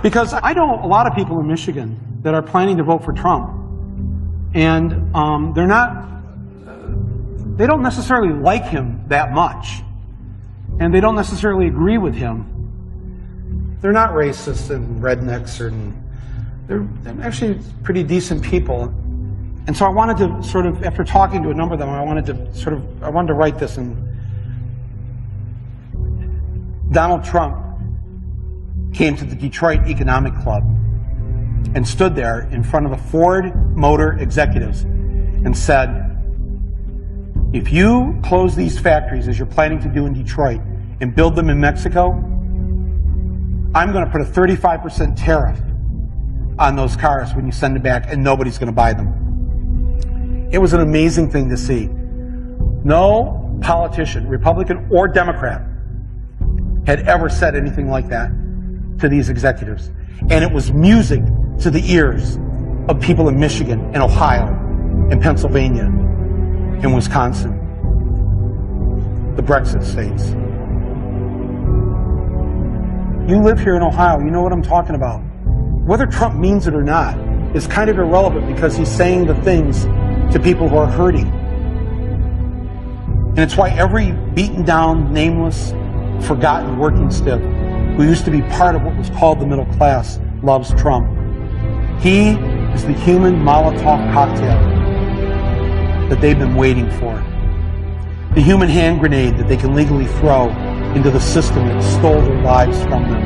Because I know a lot of people in Michigan that are planning to vote for Trump, and they don't necessarily like him that much, and they don't necessarily agree with him. They're not racist and rednecks, they're actually pretty decent people. And so I wanted to sort of, after talking to a number of them, I wanted to write this. And Donald Trump came to the Detroit Economic Club and stood there in front of the Ford Motor executives and said, if you close these factories as you're planning to do in Detroit and build them in Mexico, I'm going to put a 35% tariff on those cars when you send it back, and nobody's going to buy them. It was an amazing thing to see. No politician, Republican or Democrat, had ever said anything like that to these executives. And it was music to the ears of people in Michigan and Ohio and Pennsylvania and Wisconsin, the Brexit states. You live here in Ohio, you know what I'm talking about. Whether Trump means it or not is kind of irrelevant, because he's saying the things to people who are hurting. And it's why every beaten down, nameless, forgotten working stiff who used to be part of what was called the middle class loves Trump. He is the human Molotov cocktail that they've been waiting for. The human hand grenade that they can legally throw into the system that stole their lives from them.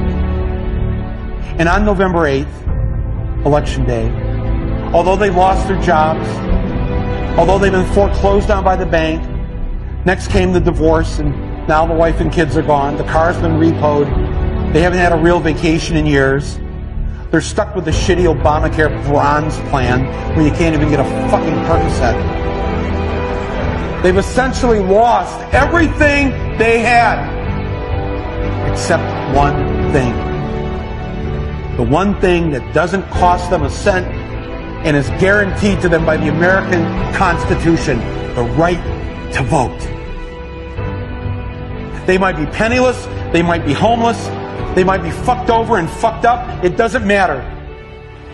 And on November 8th, Election Day, although they lost their jobs, although they've been foreclosed on by the bank, next came the divorce, and now the wife and kids are gone, the car's been repoed, they haven't had a real vacation in years, they're stuck with the shitty Obamacare bronze plan where you can't even get a fucking Percocet. They've essentially lost everything they had, except one thing. The one thing that doesn't cost them a cent and is guaranteed to them by the American Constitution, the right to vote. They might be penniless, they might be homeless, they might be fucked over and fucked up. It doesn't matter,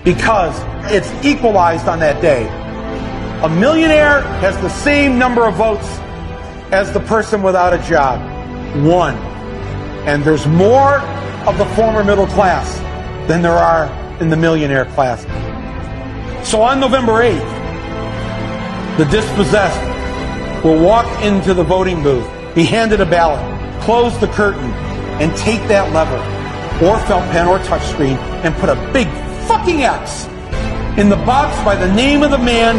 because it's equalized on that day. A millionaire has the same number of votes as the person without a job. One. And there's more of the former middle class than there are in the millionaire class. So on November 8th, the dispossessed will walk into the voting booth, be handed a ballot, close the curtain, and take that lever, or felt pen or touchscreen, and put a big fucking X in the box by the name of the man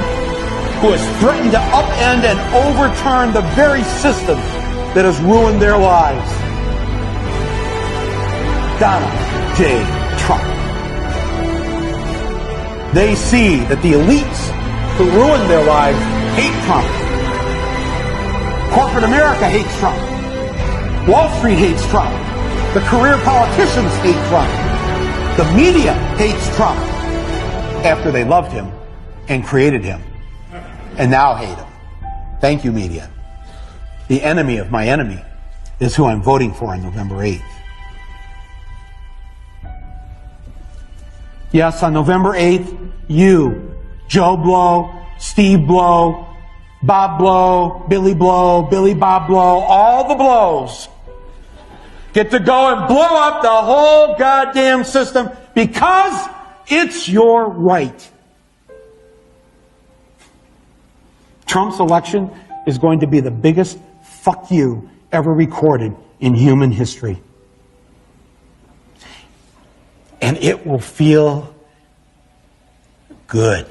who has threatened to upend and overturn the very system that has ruined their lives. Donald J. Trump. They see that the elites who ruined their lives hate Trump. Corporate America hates Trump. Wall Street hates Trump. The career politicians hate Trump. The media hates Trump after they loved him and created him, and now hate him. Thank you, media. The enemy of my enemy is who I'm voting for on November 8th. Yes, on November 8th, you, Joe Blow, Steve Blow, Bob Blow, Billy Bob Blow, all the blows get to go and blow up the whole goddamn system, because it's your right. Trump's election is going to be the biggest fuck you ever recorded in human history. And it will feel good.